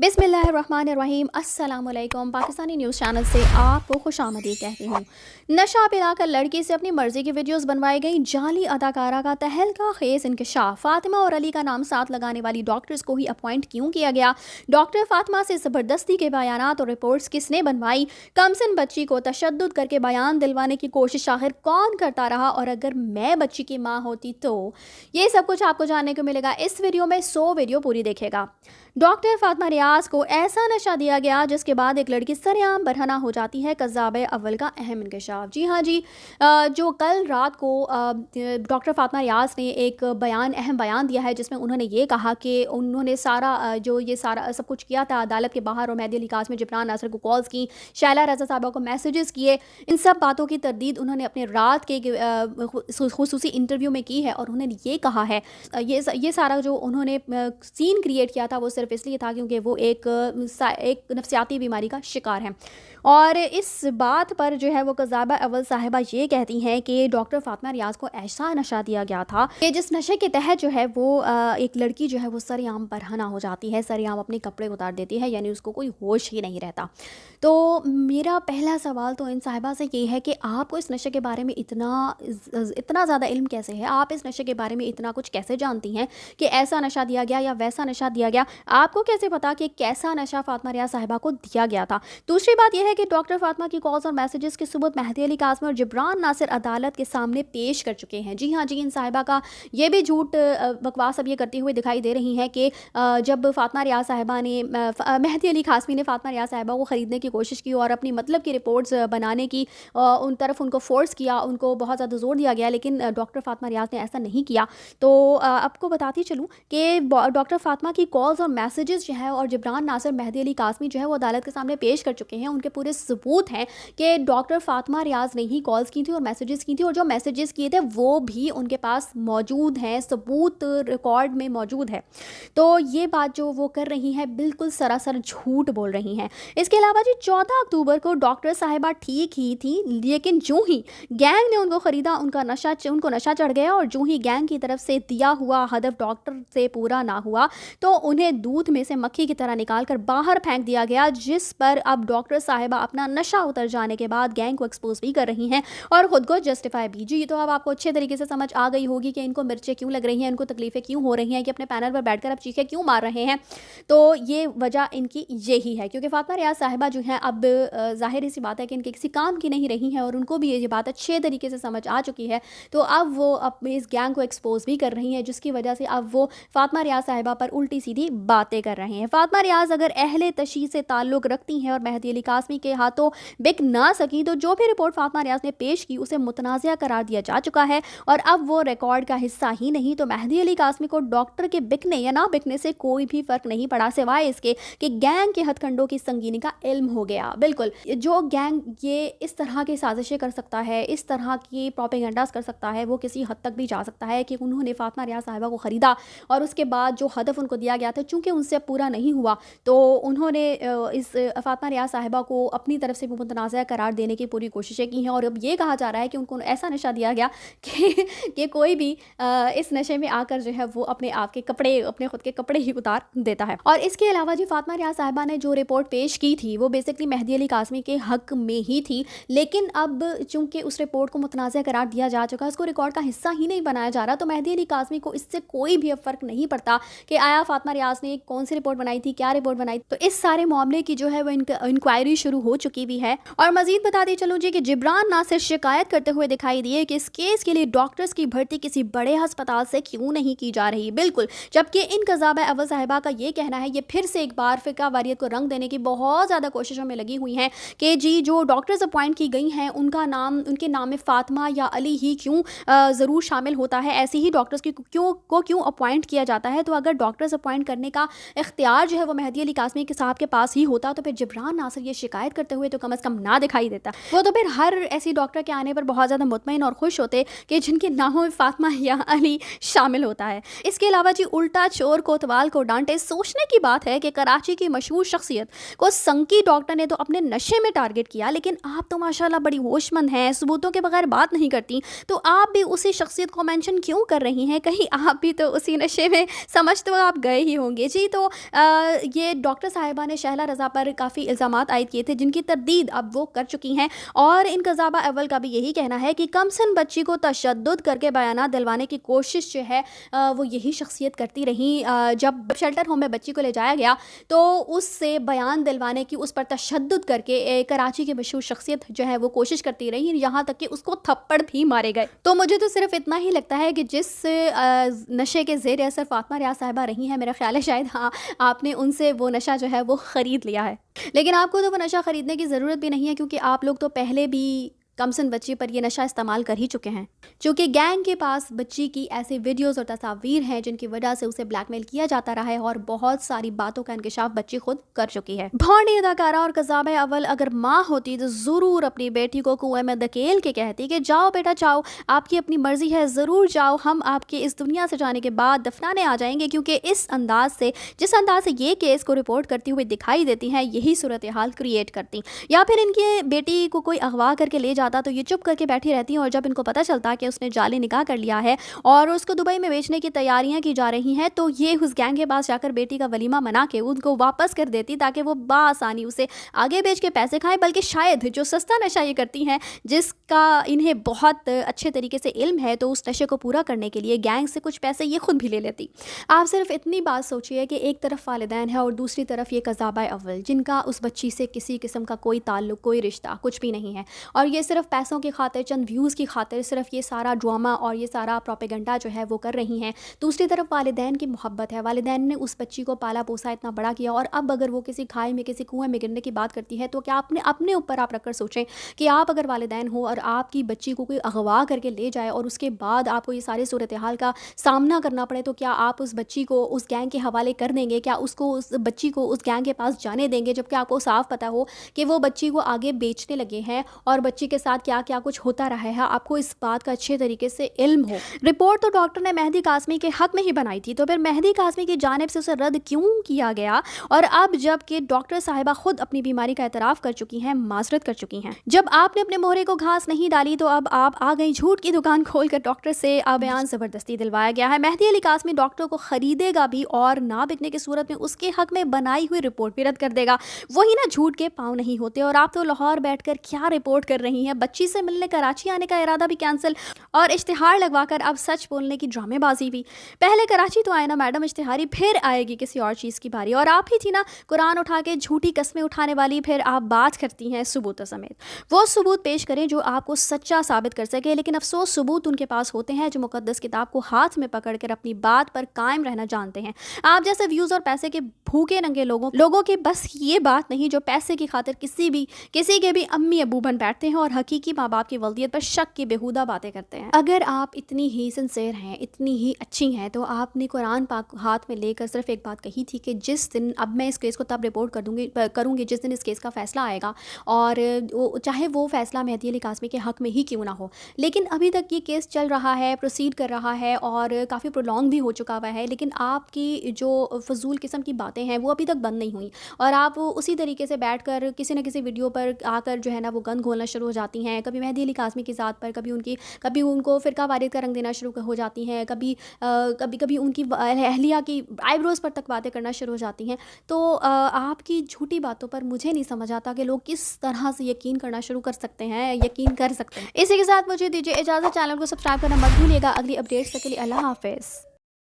बिस्मिल्लाहिर्रहमानिर्रहीम। अस्सलामुअलैकुम। Pakistani news channel से आपको खुशामदीद कहती हूँ। नशा पिलाकर लड़की से अपनी मर्जी की वीडियोस बनवाई गई जाली अदाकारा का तहलका खेज इंकशाफ। फातिमा और अली का नाम साथ लगाने वाली डॉक्टर्स को ही अपॉइंट क्यों किया गया? डॉक्टर फातिमा से ज़बरदस्ती के बयानात और रिपोर्ट्स किसने बनवाई? कमसिन बच्ची को तशद्दुद करके बयान दिलवाने की कोशिश आखिर कौन करता रहा? और अगर मैं बच्ची की माँ होती तो? ये सब कुछ आपको जानने को मिलेगा इस वीडियो में। 100 वीडियो पूरी देखेगा। डॉक्टर फातिमा रियाज को ऐसा नशा दिया गया जिसके बाद एक लड़की सरेआम बरहना हो जाती है। कज़्ज़ाब अव्वल का अहम इंकशाफ। जी हाँ जी, जो कल रात को डॉक्टर फातिमा रियाज ने एक अहम बयान दिया है जिसमें उन्होंने ये कहा कि उन्होंने सारा सब कुछ किया था अदालत के बाहर, और मेहदी अली कासमी, जिब्रान नासिर को कॉल्स की, शैला रज़ा साहबा को मैसेजेस किए। इन सब बातों की तरदीद उन्होंने अपने रात के खुसूसी इंटरव्यू में की है। और उन्होंने ये कहा है, ये सारा जो उन्होंने सीन क्रिएट किया था वो सिर्फ इसलिए था क्योंकि वो एक नफ्सियाती बीमारी का शिकार है। और इस बात पर जो है वो कज़्ज़ाबा अव्वल साहिबा ये कहती हैं कि डॉक्टर फातिमा रियाज को ऐसा नशा दिया गया था कि जिस नशे के तहत जो है वो एक लड़की जो है वो सरेआम बरहना हो जाती है, सरेआम अपने कपड़े उतार देती है, यानी उसको कोई होश ही नहीं रहता। तो मेरा पहला सवाल तो इन साहिबा से ये है कि आपको इस नशे के बारे में इतना ज़्यादा इल्म कैसे है? आप इस नशे के बारे में इतना कुछ कैसे जानती हैं कि ऐसा नशा दिया गया या वैसा नशा दिया गया? आपको कैसे पता कि कैसा नशा फातिमा रियाज साहिबा को दिया गया था? दूसरी बात यह है कि डॉक्टर फातिमा की कॉल्स और मैसेजेस के सबूत मेहदी अली कासमी और जिब्रान नासिर अदालत के सामने पेश कर चुके हैं। जी हाँ जी, इन साहिबा का ये भी झूठ बकवास अब ये करती हुई दिखाई दे रही हैं कि जब फातिमा रियाज साहिबा ने मेहदी अली कासमी ने फातिमा रियाज साहिबा को ख़रीदने की कोशिश की और अपनी मतलब की रिपोर्ट्स बनाने की उन तरफ उनको फोर्स किया, उनको बहुत ज़्यादा जोर दिया गया, लेकिन डॉक्टर फातिमा रियाज ने ऐसा नहीं किया। तो आपको बताती चलूँ कि डॉक्टर फातिमा की कॉल्स और मैसेजेस जो है और जिब्रान नासिर, मेहदी अली कासमी जो है वो अदालत के सामने पेश कर चुके हैं। उनके पूरे सबूत हैं कि डॉक्टर फातिमा रियाज ने ही कॉल्स की थी और मैसेजेस की थी, और जो मैसेजेस किए थे वो भी उनके पास मौजूद हैं, सबूत रिकॉर्ड में मौजूद है। तो ये बात जो वो कर रही हैं बिल्कुल सरासर झूठ बोल रही हैं। इसके अलावा जी 14 अक्टूबर को डॉक्टर साहिबा ठीक ही थी, लेकिन जो ही गैंग ने उनको ख़रीदा उनको नशा चढ़ गया, और जो ही गैंग की तरफ से दिया हुआ हदफ डॉक्टर से पूरा ना हुआ तो उन्हें दूध में से मक्खी की तरह निकाल कर बाहर फेंक दिया गया, जिस पर अब डॉक्टर साहिबा अपना नशा उतर जाने के बाद गैंग को एक्सपोज भी कर रही हैं और ख़ुद को जस्टिफाई भी। जी, तो अब आपको अच्छे तरीके से समझ आ गई होगी कि इनको मिर्चें क्यों लग रही हैं, इनको तकलीफ़ें क्यों हो रही हैं, कि अपने पैनल पर बैठकर अब चीखें क्यों मार रहे हैं। तो ये वजह इनकी यही है, क्योंकि फातिमा रियाज साहिबा जो हैं अब ज़ाहिर सी बात है कि इनके किसी काम की नहीं रही हैं और उनको भी ये बात अच्छे तरीके से समझ आ चुकी है। तो अब वो इस गैंग को एक्सपोज भी कर रही हैं, जिसकी वजह से अब वो फातिमा रियाज साहिबा पर उल्टी सीधी बातें कर रहे हैं। फातिमा रियाज अगर अहले तशी से ताल्लुक़ रखती हैं और मेहदी अली कासमी के हाथों बिक ना सकी तो जो भी रिपोर्ट फातिमा रियाज ने पेश की उसे मुतनाज़ा करार दिया जा चुका है, और अब वो रिकॉर्ड का हिस्सा ही नहीं। तो मेहदी अली कासमी को डॉक्टर के बिकने या ना बिकने से कोई भी फ़र्क नहीं पड़ा, सिवाय इसके कि गैंग के हथकंडों की संगीनी का इल्म हो गया। बिल्कुल, जो गैंग ये इस तरह की साजिशें कर सकता है, इस तरह की प्रोपेगेंडास कर सकता है, वो किसी हद तक भी जा सकता है कि उन्होंने फातिमा रियाज साहिबा को ख़रीदा और उसके बाद जो हदफ उनको दिया गया था चूँकि उनसे पूरा नहीं हुआ, तो उन्होंने इस फातिमा रियाज साहिबा को अपनी तरफ से मुतनाज़ा करार देने की पूरी कोशिशें की हैं। और अब ये कहा जा रहा है कि उनको ऐसा नशा दिया गया कि कोई भी इस नशे में आकर जो है वो अपने खुद के कपड़े ही उतार देता है। और इसके अलावा जी फातिमा रियाज साहिबा ने जो रिपोर्ट पेश की थी वो बेसिकली मेहदी अली कासमी के हक में ही थी, लेकिन अब चूंकि उस रिपोर्ट को मुतनाज़ा करार दिया जा चुका है, उसको रिकॉर्ड का हिस्सा ही नहीं बनाया जा रहा, तो मेहदी अली कासमी को इससे कोई भी अब फ़र्क नहीं पड़ता कि आया फातिमा रियाज ने कौन सी रिपोर्ट बनाई थी, क्या रिपोर्ट बनाई। तो इस सारे मामले की जो है वो इंक्वायरी शुरू हो चुकी भी है। और मजीद बताती चलूँ जी कि जिब्रान नासिर शिकायत करते हुए दिखाई दिए कि इस केस के लिए डॉक्टर्स की भर्ती किसी बड़े अस्पताल से क्यों नहीं की जा रही। बिल्कुल, जबकि इन कज़्ज़ाबा अव्वल साहिबा का ये कहना है, ये फिर से एक बार फ़िक़ा वारियत को रंग देने की बहुत ज़्यादा कोशिशों में लगी हुई हैं कि जी जो डॉक्टर्स अपॉइंट की गई हैं उनके नाम में फ़ातिमा या अली ही क्यों ज़रूर शामिल होता है, ऐसे ही डॉक्टर्स की क्यों अपॉइंट किया जाता है। तो अगर डॉक्टर्स अपॉइंट करने का इख्तियार जो है वो मेहदी अली कासमी के साहब के पास ही होता तो फिर जिब्रान नासिर ये शिकायत करते हुए तो कम से कम ना दिखाई देता। वो तो फिर हर ऐसी डॉक्टर के आने पर बहुत ज़्यादा मुतमईन और खुश होते कि जिनके नामों में फातिमा या अली शामिल होता है। इसके अलावा जी उल्टा चोर कोतवाल को डांटे। सोचने की बात है कि कराची की मशहूर शख्सियत को संकी डॉक्टर ने तो अपने नशे में टारगेट किया, लेकिन आप तो माशाल्लाह बड़ी होशमंद हैं, सबूतों के बगैर बात नहीं करती, तो आप भी उसी शख्सियत को मेंशन क्यों कर रही हैं? कहीं आप भी तो उसी नशे में समझ तो आप गए ही होंगे। भेजी तो ये डॉक्टर साहिबा ने शहला रज़ा पर काफ़ी इल्ज़ामात आयद किए थे, जिनकी तरदीद अब वो कर चुकी हैं। और इन कज़ाबा अव्वल का भी यही कहना है कि कमसन बच्ची को तशद्दुद करके बयानात दिलवाने की कोशिश जो है वो यही शख्सियत करती रही। जब शेल्टर होम में बच्ची को ले जाया गया तो उससे बयान दिलवाने की, उस पर तशद्दुद करके कराची की मशहूर शख्सियत जो है वो कोशिश करती रही, यहाँ तक कि उसको थप्पड़ भी मारे गए। तो मुझे तो सिर्फ इतना ही लगता है कि जिस नशे के ज़ेर असर फातिमा रियाज साहिबा रही हैं, मेरा ख्याल है शायद हाँ आपने उनसे वो नशा जो है वो ख़रीद लिया है। लेकिन आपको तो वो नशा ख़रीदने की ज़रूरत भी नहीं है, क्योंकि आप लोग तो पहले भी कमसन बच्ची पर ये नशा इस्तेमाल कर ही चुके हैं। चूँकि गैंग के पास बच्ची की ऐसे वीडियोस और तस्वीर हैं जिनकी वजह से उसे ब्लैकमेल किया जाता रहा है, और बहुत सारी बातों का इंकशाफ बच्ची खुद कर चुकी है। भौंडी अदाकारा और कज़ाबे अव्वल अगर माँ होती तो ज़रूर अपनी बेटी को कुएं में धकेल के कहती कि जाओ बेटा जाओ, आपकी अपनी मर्जी है, ज़रूर जाओ, हम आपके इस दुनिया से जाने के बाद दफनाने आ जाएंगे। क्योंकि इस अंदाज से, जिस अंदाज से ये केस को रिपोर्ट करती हुई दिखाई देती हैं, यही सूरत हाल क्रिएट करती। या फिर इनके बेटी को कोई अगवा करके ले जाता तो ये चुप करके बैठी रहती हैं, और जब इनको पता चलता कि उसने जाली निकाह कर लिया है और उसको दुबई में बेचने की तैयारियां की जा रही हैं, तो ये उस गैंग के पास जाकर बेटी का वलीमा मना के उनको वापस कर देती, ताकि वो बासानी उसे आगे बेच के पैसे खाएं। बल्कि शायद जो सस्ता नशा ये करती हैं, जिसका इन्हें बहुत अच्छे तरीके से इल्म है, तो उस नशे को पूरा करने के लिए गैंग से कुछ पैसे ये खुद भी ले लेती। आप सिर्फ इतनी बात सोचिए कि एक तरफ वालिदैन है और दूसरी तरफ ये कज़ाबा अव्वल, जिनका उस बच्ची से किसी किस्म का कोई ताल्लुक, कोई रिश्ता, कुछ भी नहीं है, और ये सिर्फ पैसों की खातिर, चंद व्यूज़ की खातिर सिर्फ ये सारा ड्रामा और ये सारा प्रोपेगेंडा जो है वो कर रही हैं। दूसरी तरफ वालिदैन की मोहब्बत है, वालिदैन ने उस बच्ची को पाला पोसा, इतना बड़ा किया, और अब अगर वो किसी खाई में, किसी कुएं में गिरने की बात करती है, तो क्या अपने ऊपर आप रखकर सोचें कि आप अगर वालिदैन हो और आपकी बच्ची को कोई अगवा करके ले जाए और उसके बाद आपको ये सारी सूरत हाल का सामना करना पड़े, तो क्या आप उस बच्ची को उस गैंग के हवाले कर देंगे? क्या उसको, उस बच्ची को उस गैंग के पास जाने देंगे, जबकि आपको साफ पता हो कि वो बच्ची को आगे बेचने लगे हैं और बच्ची के साथ क्या क्या कुछ होता रहा है? आपको इस बात का अच्छे तरीके से इल्म हो। रिपोर्ट तो डॉक्टर ने मेहदी कासमी के हक में ही बनाई थी, तो फिर मेहदी कासमी की जानिब से उसे रद्द क्यों किया गया? और अब जब कि डॉक्टर साहिबा खुद अपनी बीमारी का एतराफ़ कर चुकी हैं, माजरत कर चुकी हैं, जब आपने अपने मोहरे को घास नहीं डाली, तो अब आप आ गई झूठ की दुकान खोलकर डॉक्टर से बयान ज़बरदस्ती दिलवाया गया है। मेहदी अली कासमी डॉक्टर को खरीदेगा भी, और ना बिकने की सूरत में उसके हक में बनाई हुई रिपोर्ट भी रद्द कर देगा। वही ना, झूठ के पाँव नहीं होते। और आप तो लाहौर बैठकर क्या रिपोर्ट कर रही हैं? बच्ची से मिलने कराची आने का इरादा भी कैंसिल, और इश्तिहार लगवाकर अब सच बोलने की ड्रामेबाजी भी। पहले कराची तो आए ना मैडम इश्तिहारी, फिर आएगी किसी और चीज़ की बारी। और आप ही थी ना कुरान उठा के झूठी कस्में उठाने वाली, फिर आप बात करती हैं सबूतों समेत। वो सबूत पेश करें जो आपको सच्चा साबित कर सके, लेकिन अफसोस सबूत उनके पास होते हैं जो मुकद्दस किताब को हाथ में पकड़कर अपनी बात पर कायम रहना जानते हैं। आप जैसे व्यूज़ और पैसे के भूखे नंगे लोगों के बस ये बात नहीं, जो पैसे की खातिर किसी के भी अम्मी अबू बन बैठते हैं और हकीकी माँ बाप की वल्दियत पर शक की बेहुदा बातें करते हैं। अगर आप इतनी ही सिंसेयर हैं, इतनी ही अच्छी हैं, तो आपने कुरान पाक हाथ में लेकर सिर्फ एक बात कही थी कि जिस दिन, अब मैं इस केस को तब रिपोर्ट करूँगी जिस दिन इस केस का फैसला आएगा, और चाहे वो फैसला मेहदी अली कासमी के हक में ही क्यों ना हो। लेकिन अभी तक ये केस चल रहा है, प्रोसीड कर रहा है, और काफ़ी प्रोलॉन्ग भी हो चुका हुआ है, लेकिन आपकी जो फजूल किस्म की बातें हैं वो अभी तक बंद नहीं हुई, और आप उसी तरीके से बैठकर किसी न किसी वीडियो पर आकर जो है ना वो गंद घोलना शुरू हो जाती हैं। कभी मेहदी अली कासमी की ज़ात पर, कभी उनको फ़िरका वारिद का रंग देना शुरू हो जाती हैं, कभी उनकी अहलिया की आईब्रोज़ पर तक बातें करना शुरू हो जाती हैं। तो आपकी झूठी बातों पर मुझे नहीं समझ आता कि लोग किस तरह से यकीन करना शुरू कर सकते हैं, यकीन कर सकते हैं। इसी के साथ मुझे दीजिए इजाज़त। चैनल को सब्सक्राइब करना मत भूलिएगा। अगली अपडेट्स तक के लिए अल्लाह हाफ़िज़।